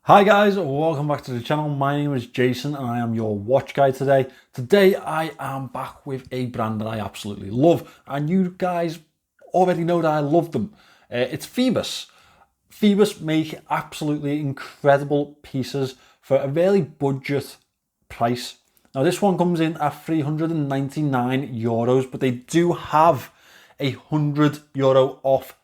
Hi guys, welcome back to the channel. My name is Jason and I am your watch guy today. Today I am back with a brand that I absolutely love, and you guys already know that I love them. It's Phoibos. Phoibos make absolutely incredible pieces for a really budget price. Now this one comes in at €399, but they do have a €100 off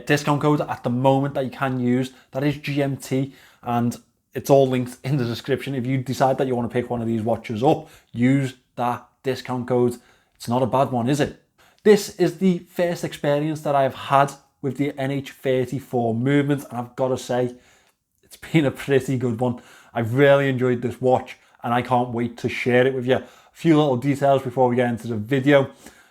discount code at the moment that you can use. That is GMT, and it's all linked in the description. If you decide that you want to pick one of these watches up, use that discount code. It's not a bad one, is it? This is the first experience that I've had with the NH34 movement, and I've got to say, it's been a pretty good one. I've really enjoyed this watch and I can't wait to share it with you. A few little details before we get into the video.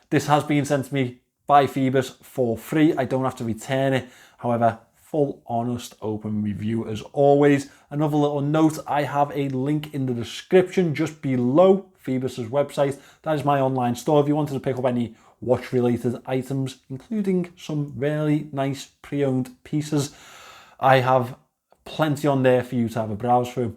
This has been sent to me by Phoibos for free. I don't have to return it. However, full, honest, open review as always. Another little note, I have a link in the description just below Phoibos' website. That is my online store. If you wanted to pick up any watch related items, including some really nice pre-owned pieces, I have plenty on there for you to have a browse through.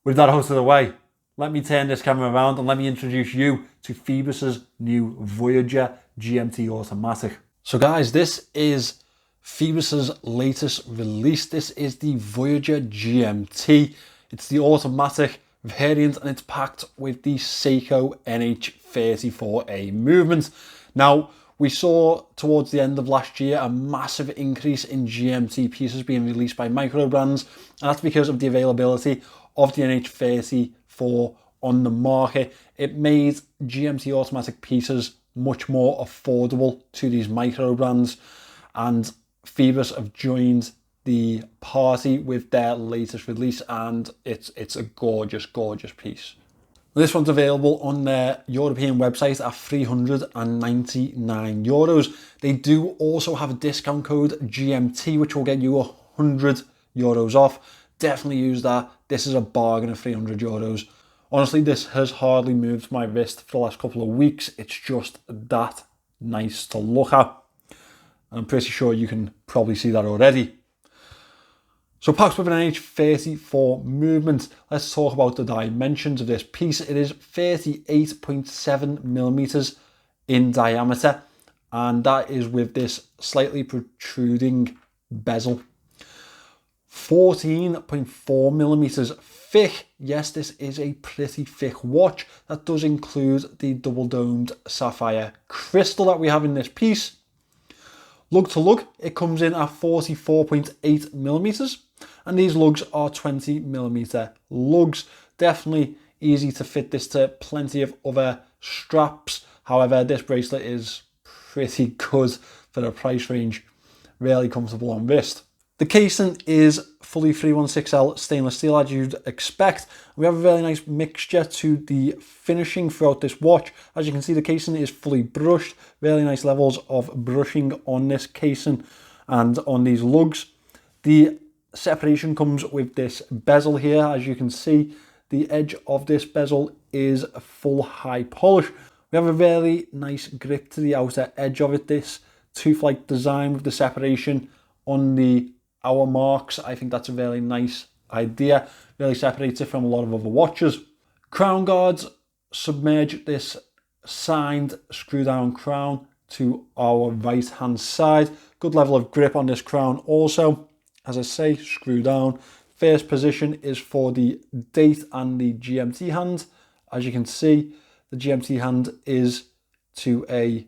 With that out of the way, let me turn this camera around and let me introduce you to Phoibos' new Voyager GMT automatic. So guys, this is Phoibos' latest release. This is the Voyager GMT. It's the automatic variant and it's packed with the Seiko NH34A movement. Now, we saw towards the end of last year a massive increase in GMT pieces being released by micro brands, and that's because of the availability of the NH34 on the market. It made GMT automatic pieces much more affordable to these micro brands, and Phoibos have joined the party with their latest release, and it's a gorgeous piece. This one's available on their European website at €399. They do also have a discount code GMT, which will get you €100 off. Definitely use that. This is a bargain of €300. Honestly, this has hardly moved my wrist for the last couple of weeks. It's just that nice to look at. I'm pretty sure you can probably see that already. So packed with an NH34 movement, let's talk about the dimensions of this piece. It is 38.7 millimeters in diameter, and that is with this slightly protruding bezel. 14.4 millimeters thick. Yes, this is a pretty thick watch. That does include the double domed sapphire crystal that we have in this piece. Lug to lug, it comes in at 44.8 millimeters, and these lugs are 20 millimeter lugs. Definitely easy to fit this to plenty of other straps. However, this bracelet is pretty good for the price range. Really comfortable on wrist. The casing is fully 316L stainless steel, as you'd expect. We have a really nice mixture to the finishing throughout this watch. As you can see, the casing is fully brushed. Really nice levels of brushing on this casing and on these lugs. The separation comes with this bezel here. As you can see, the edge of this bezel is a full high polish. We have a really nice grip to the outer edge of it. This tooth-like design with the separation on the hour marks, I think that's a really nice idea. Really separates it from a lot of other watches. Crown guards submerge this signed screw down crown to our right hand side. Good level of grip on this crown also. As I say, screw down. First position is for the date and the GMT hand. As you can see, the GMT hand is to a,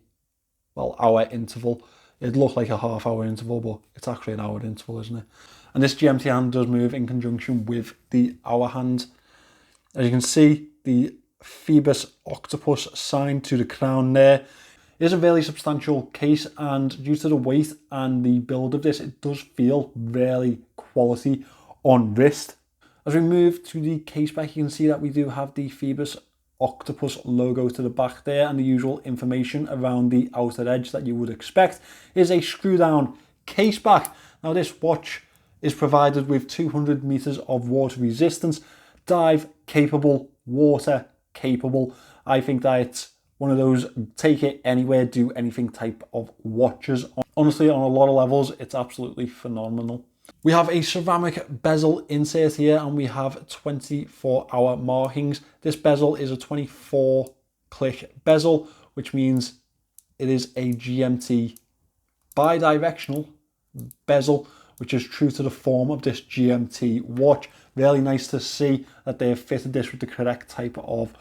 well, hour interval. It'd look like a half-hour interval, but it's actually an hour interval, isn't it? And this GMT hand does move in conjunction with the hour hand. As you can see, the Phoibos octopus sign to the crown there. It is a very substantial case, and due to the weight and the build of this, it does feel really quality on wrist. As we move to the case back, you can see that we do have the Phoibos octopus logo to the back there, and the usual information around the outer edge that you would expect is a screw down case back. Now this watch is provided with 200 meters of water resistance, dive capable, water capable. I think that it's one of those take it anywhere, do anything type of watches. Honestly, on a lot of levels, it's absolutely phenomenal. We have a ceramic bezel insert here, and we have 24-hour markings. This bezel is a 24-click bezel, which means it is a GMT bi-directional bezel, which is true to the form of this GMT watch. Really nice to see that they have fitted this with the correct type of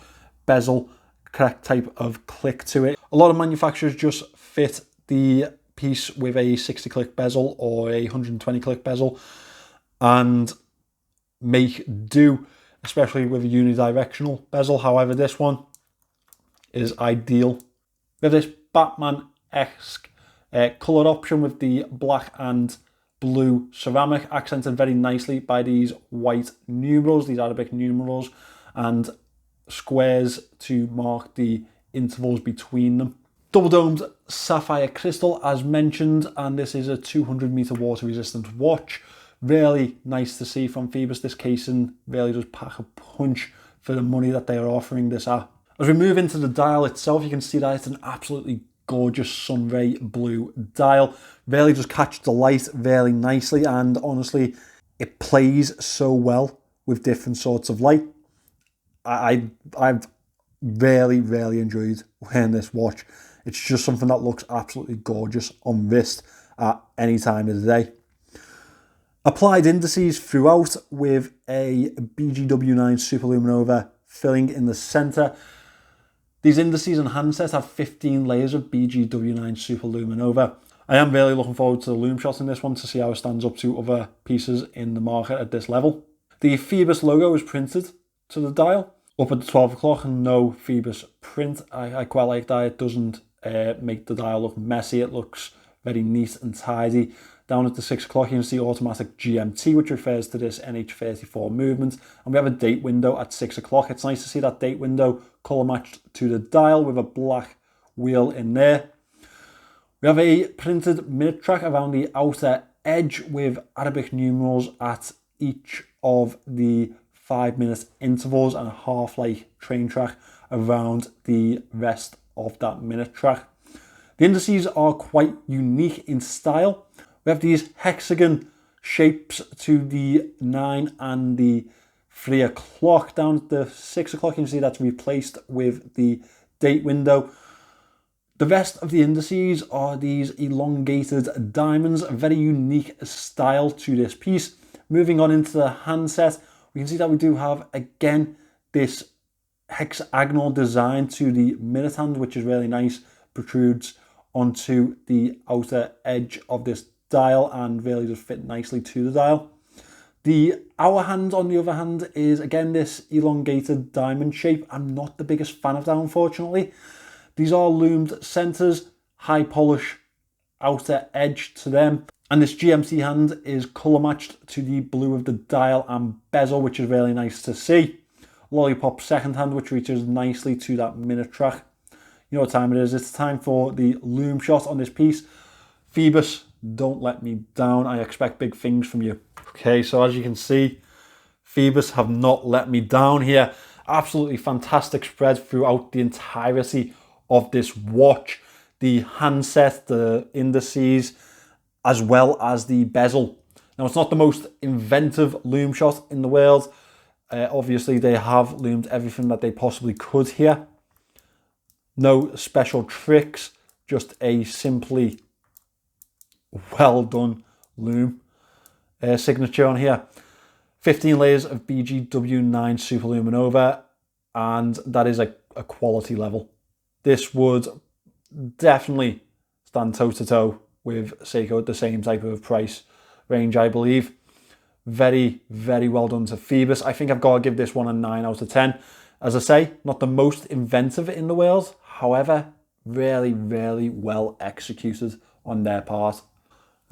bezel, correct type of click to it. A lot of manufacturers just fit the piece with a 60-click bezel or a 120-click bezel and make do, especially with a unidirectional bezel. However, this one is ideal. We have this Batman-esque colour option with the black and blue ceramic, accented very nicely by these white numerals, these Arabic numerals, and squares to mark the intervals between them. Double domed sapphire crystal as mentioned, and this is a 200-meter water resistant watch. Really nice to see from Phoibos. This casing really does pack a punch for the money that they are offering this at. As we move into the dial itself, you can see that it's an absolutely gorgeous sunray blue dial. Really does catch the light very nicely, and honestly, it plays so well with different sorts of light. I've really enjoyed wearing this watch. It's just something that looks absolutely gorgeous on wrist at any time of the day. Applied indices throughout with a BGW9 Superluminova filling in the centre. These indices and handset have 15 layers of BGW9 Superluminova. I am really looking forward to the lume shot in this one to see how it stands up to other pieces in the market at this level. The Phoibos logo is printed to the dial up at the 12 o'clock and no Phoibos print. I quite like that. It doesn't make the dial look messy. It looks very neat and tidy. Down at the 6 o'clock you can see automatic GMT, which refers to this NH34 movement, and we have a date window at 6 o'clock. It's nice to see that date window colour matched to the dial with a black wheel in there. We have a printed minute track around the outer edge with Arabic numerals at each of the 5-minute intervals and a half-like train track around the rest of that minute track. The indices are quite unique in style. We have these hexagon shapes to the 9 and the 3 o'clock. Down at the 6 o'clock you can see that's replaced with the date window. The rest of the indices are these elongated diamonds, a very unique style to this piece. Moving on into the handset, we can see that we do have again this hexagonal design to the minute hand, which is really nice, protrudes onto the outer edge of this dial and really does fit nicely to the dial. The hour hand, on the other hand, is again this elongated diamond shape. I'm not the biggest fan of that, unfortunately. These are loomed centers, high polish outer edge to them, and this GMT hand is colour matched to the blue of the dial and bezel, which is really nice to see. Lollipop second hand, which reaches nicely to that minute track. You know what time it is. It's time for the lume shot on this piece. Phoibos, don't let me down. I expect big things from you. Okay, so as you can see, Phoibos have not let me down here. Absolutely fantastic spread throughout the entirety of this watch. The handset, the indices, as well as the bezel. Now, it's not the most inventive lume shot in the world. Obviously, they have loomed everything that they possibly could here. No special tricks, just a simply well done loom signature on here. 15 layers of BGW9 Superluminova, and that is a quality level. This would definitely stand toe-to-toe with Seiko at the same type of price range, I believe. Very well done to Phoibos. I think I've got to give this one a 9 out of 10. As I say, not the most inventive in the world, however, really well executed on their part.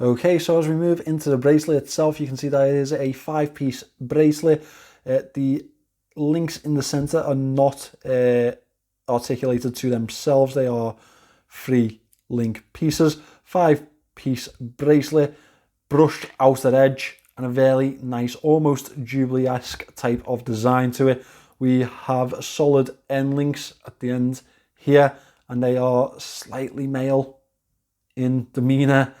Okay, so as we move into the bracelet itself, you can see that it is a 5-piece bracelet. The links in the center are not articulated to themselves. They are 3 link pieces. 5-piece bracelet, brushed outer edge, and a very nice, almost Jubilee-esque type of design to it. We have solid end links at the end here, and they are slightly male in demeanor.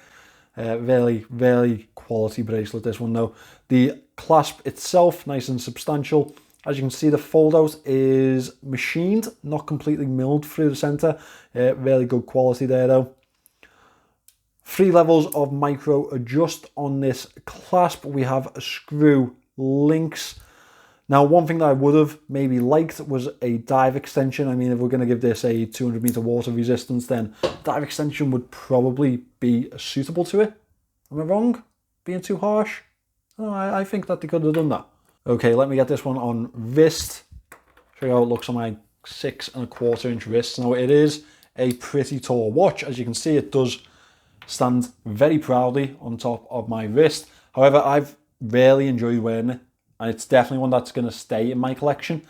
Really, really quality bracelet, this one though. The clasp itself, nice and substantial. As you can see, the fold out is machined, not completely milled through the center. Really good quality there though. 3 levels of micro adjust on this clasp. We have screw links. Now, one thing that I would have maybe liked was a dive extension. I mean, if we're going to give this a 200 meter water resistance, then dive extension would probably be suitable to it. Am I wrong? Being too harsh? Oh, I think that they could have done that. Okay, let me get this one on wrist. Show you how it looks on my 6 1/4 inch wrist. Now, it is a pretty tall watch. As you can see, it does stand very proudly on top of my wrist. However, I've really enjoyed wearing it, and it's definitely one that's going to stay in my collection.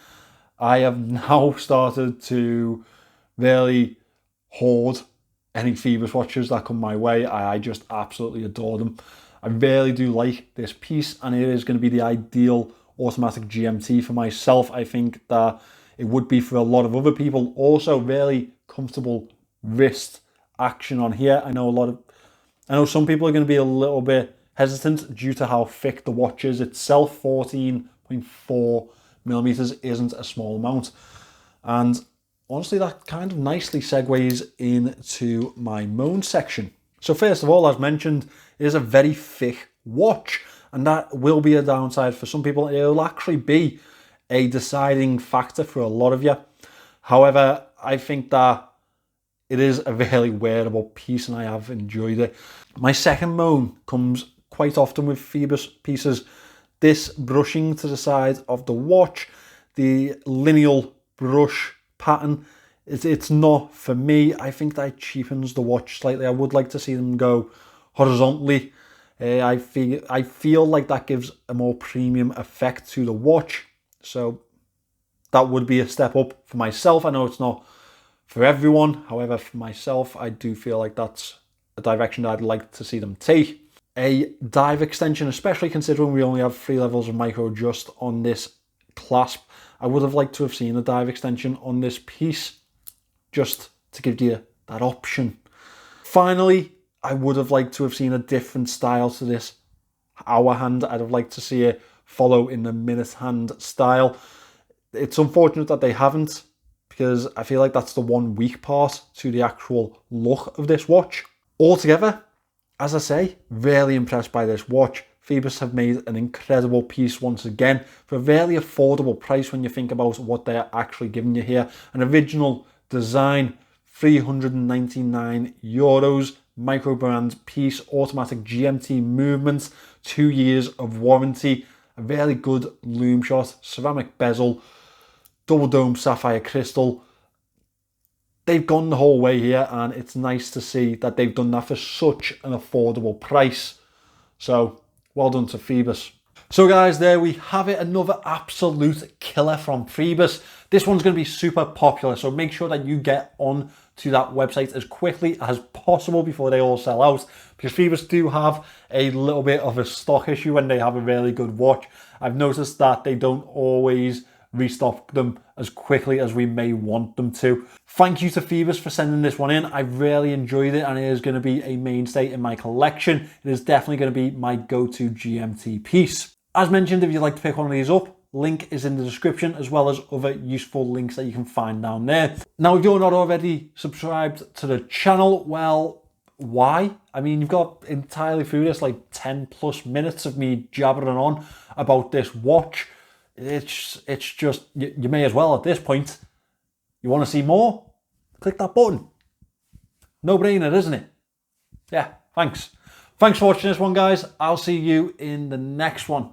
I have now started to really hoard any Phoibos watches that come my way. I just absolutely adore them. I really do like this piece, and it is going to be the ideal automatic GMT for myself. I think that it would be for a lot of other people. Also, really comfortable wrist action on here. I know some people are going to be a little bit hesitant due to how thick the watch is itself. 14.4 millimeters isn't a small amount. And honestly, that kind of nicely segues into my moan section. So first of all, as mentioned, it is a very thick watch, and that will be a downside for some people. It will actually be a deciding factor for a lot of you. However, I think that it is a very wearable piece, and I have enjoyed it. My second moan comes quite often with Phoibos pieces. This brushing to the side of the watch, the lineal brush pattern, it's not for me. I think that cheapens the watch slightly. I would like to see them go horizontally. I feel like that gives a more premium effect to the watch. So that would be a step up for myself. I know it's not for everyone. However, for myself, I do feel like that's a direction that I'd like to see them take. A dive extension, especially considering we only have 3 levels of micro adjust on this clasp. I would have liked to have seen a dive extension on this piece, just to give you that option. Finally, I would have liked to have seen a different style to this hour hand. I'd have liked to see it follow in the minute hand style. It's unfortunate that they haven't, because I feel like that's the one weak part to the actual look of this watch. Altogether, as I say, really impressed by this watch. Phoibos have made an incredible piece once again for a very affordable price when you think about what they're actually giving you here. An original design, €399, micro brand piece, automatic GMT movements, 2 years of warranty, a very good lume shot, ceramic bezel, double dome sapphire crystal. They've gone the whole way here, and it's nice to see that they've done that for such an affordable price. So well done to Phoibos. So guys, there we have it, another absolute killer from Phoibos. This one's going to be super popular, so make sure that you get on to that website as quickly as possible before they all sell out, because Phoibos do have a little bit of a stock issue when they have a really good watch. I've noticed that they don't always restock them as quickly as we may want them to. Thank you to Phoibos for sending this one in. I really enjoyed it, and it is going to be a mainstay in my collection. It is definitely going to be my go-to GMT piece. As mentioned, if you'd like to pick one of these up, link is in the description, as well as other useful links that you can find down there. Now, if you're not already subscribed to the channel, well, why? I mean, you've got entirely through this like 10 plus minutes of me jabbering on about this watch. It's just, you may as well at this point. You want to see more? Click that button. No brainer, isn't it? Yeah, thanks. Thanks for watching this one, guys. I'll see you in the next one.